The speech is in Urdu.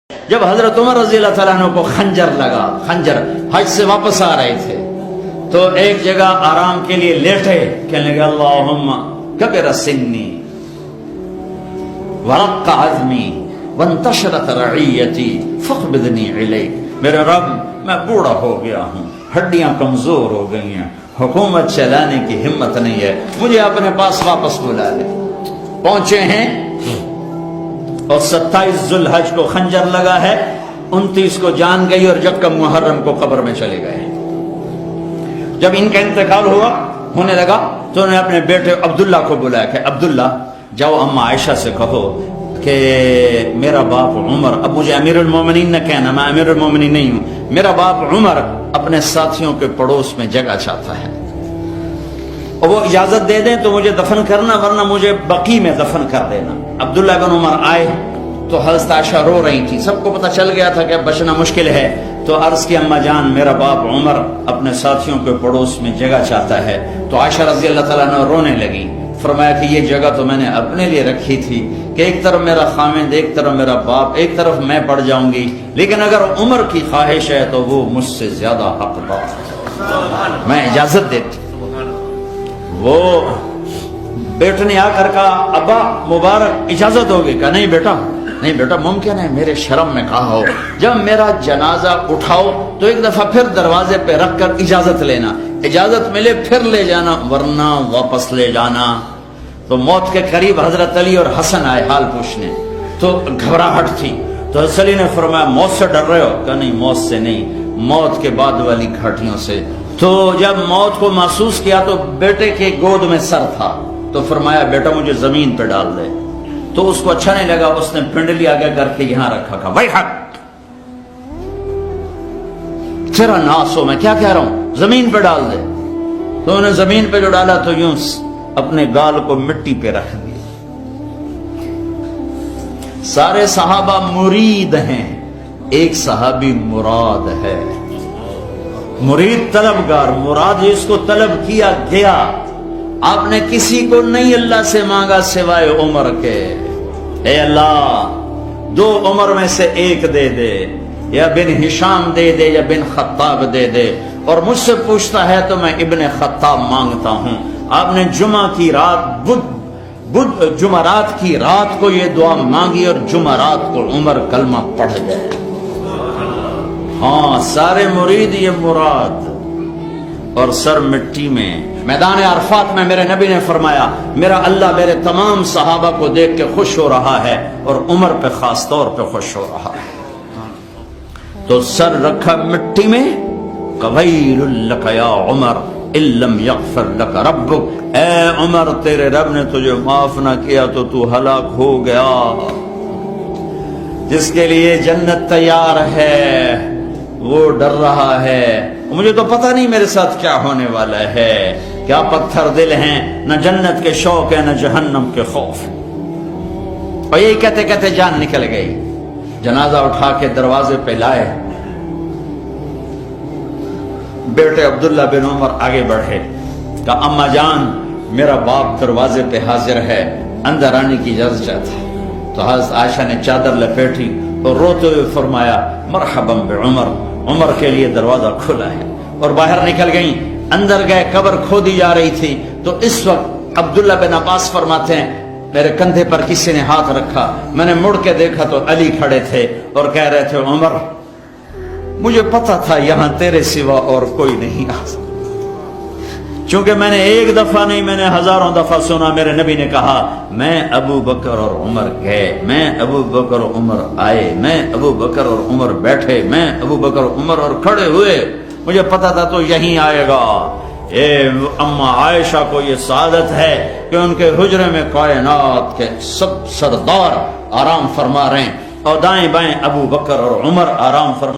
جب حضرت عمر رضی اللہ تعالیٰ عنہ کو خنجر لگا، خنجر حج سے واپس آ رہے تھے تو ایک جگہ آرام کے لیے لیٹے، کہنے لگے اللہم کبر سنی ورق عظمی وانتشرت رعیتی فاقبضنی الیک، میرے رب میں بوڑھا ہو گیا ہوں، ہڈیاں کمزور ہو گئی ہیں، حکومت چلانے کی ہمت نہیں ہے، مجھے اپنے پاس واپس بلا لے۔ پہنچے ہیں اور 27 ذوالحج کو خنجر لگا ہے، 29 کو جان گئی اور یکم محرم کو قبر میں چلے گئے۔ جب ان کا انتقال ہونے لگا تو انہوں نے اپنے بیٹے عبداللہ کو بلایا کہ عبداللہ جاؤ اما عائشہ سے کہو کہ میرا باپ عمر، اب مجھے امیر المومنین نہ کہنا، میں امیر المومنین نہیں ہوں، میرا باپ عمر اپنے ساتھیوں کے پڑوس میں جگہ چاہتا ہے اور وہ اجازت دے دیں تو مجھے دفن کرنا، ورنہ مجھے بقی میں دفن کر دینا۔ عبداللہ بن عمر آئے تو حضرت عائشہ رو رہی تھی، سب کو پتہ چل گیا تھا کہ اب بچنا مشکل ہے، تو عرض کی اما جان میرا باپ عمر اپنے ساتھیوں کے پڑوس میں جگہ چاہتا ہے۔ تو عائشہ رضی اللہ تعالیٰ عنہ رونے لگی، فرمایا کہ یہ جگہ تو میں نے اپنے لیے رکھی تھی کہ ایک طرف میرا خامند، ایک طرف میرا باپ، ایک طرف میں پڑ جاؤں گی، لیکن اگر عمر کی خواہش ہے تو وہ مجھ سے زیادہ حقدار ہے، میں اجازت دیتی۔ وہ بیٹے نے آ کر کہا ابا مبارک اجازت ہوگی؟ کہا نہیں بیٹا، نہیں بیٹا ممکن ہے میرے شرم میں کہا ہو، جب میرا جنازہ اٹھاؤ تو ایک دفعہ پھر دروازے پہ رکھ کر اجازت لینا، اجازت ملے پھر لے جانا ورنہ واپس لے جانا۔ تو موت کے قریب حضرت علی اور حسن آئے حال پوچھنے، تو گھبراہٹ تھی، تو حضرت علی نے فرمایا موت سے ڈر رہے ہو؟ کہا نہیں موت سے نہیں، موت کے بعد والی گھاٹیوں سے۔ تو جب موت کو محسوس کیا تو بیٹے کے گود میں سر تھا، تو فرمایا بیٹا مجھے زمین پہ ڈال دے، تو اس کو اچھا نہیں لگا، اس نے پنڈلی آگے کر کے یہاں رکھا، کہا بھائی حق تیرا ناس ہو، میں کیا کہہ رہا ہوں، زمین پہ ڈال دے۔ تو انہوں نے زمین پہ جو ڈالا تو یوں اپنے گال کو مٹی پہ رکھ دیا۔ سارے صحابہ مرید ہیں، ایک صحابی مراد ہے، مرید طلبگار، مراد جس کو طلب کیا گیا۔ آپ نے کسی کو نہیں اللہ سے مانگا سوائے عمر کے، اے اللہ 2 عمر میں سے ایک دے دے، یا بن ہشام دے دے یا بن خطاب دے دے، اور مجھ سے پوچھتا ہے تو میں ابن خطاب مانگتا ہوں۔ آپ نے جمعہ کی رات جمعرات کی رات کو یہ دعا مانگی اور جمعرات کو عمر کلمہ پڑھ گئے۔ ہاں سارے مرید یہ مراد، اور سر مٹی میں۔ میدان عرفات میں میرے نبی نے فرمایا میرا اللہ میرے تمام صحابہ کو دیکھ کے خوش ہو رہا ہے اور عمر پہ خاص طور پہ خوش ہو رہا ہے۔ تو سر رکھا مٹی میں، قبیل لک یا عمر ان لم یغفر لک ربک، اے عمر تیرے رب نے تجھے معاف نہ کیا تو تو ہلاک ہو گیا۔ جس کے لیے جنت تیار ہے وہ ڈر رہا ہے، مجھے تو پتہ نہیں میرے ساتھ کیا ہونے والا ہے، کیا پتھر دل ہیں، نہ جنت کے شوق ہے نہ جہنم کے خوف۔ اور یہی کہتے کہتے جان نکل گئی۔ جنازہ اٹھا کے دروازے پہ لائے، بیٹے عبداللہ بن عمر آگے بڑھے، کہا اما جان میرا باپ دروازے پہ حاضر ہے، اندر آنے کی اجازت چاہتا ہے۔ تو حضرت عائشہ نے چادر لپیٹی اور روتے ہوئے فرمایا مرحبا بعمر، عمر کے لیے دروازہ کھلا ہے، اور باہر نکل گئیں۔ اندر گئے، قبر کھودی جا رہی تھی، تو اس وقت عبداللہ بن عباس فرماتے ہیں میرے کندھے پر کسی نے ہاتھ رکھا، میں نے مڑ کے دیکھا تو علی کھڑے تھے اور کہہ رہے تھے عمر مجھے پتا تھا یہاں تیرے سوا اور کوئی نہیں آ سکتا، چونکہ میں نے ایک دفعہ نہیں میں نے ہزاروں دفعہ سنا میرے نبی نے کہا میں ابو بکر اور عمر گئے، میں ابو بکر اور عمر آئے، میں ابو بکر اور عمر بیٹھے، میں ابو بکر اور عمر اور کھڑے ہوئے، مجھے پتا تھا تو یہیں آئے گا۔ اے اما عائشہ کو یہ سعادت ہے کہ ان کے حجرے میں کائنات کے سب سردار آرام فرما رہے ہیں، اور دائیں بائیں ابو بکر اور عمر آرام فرما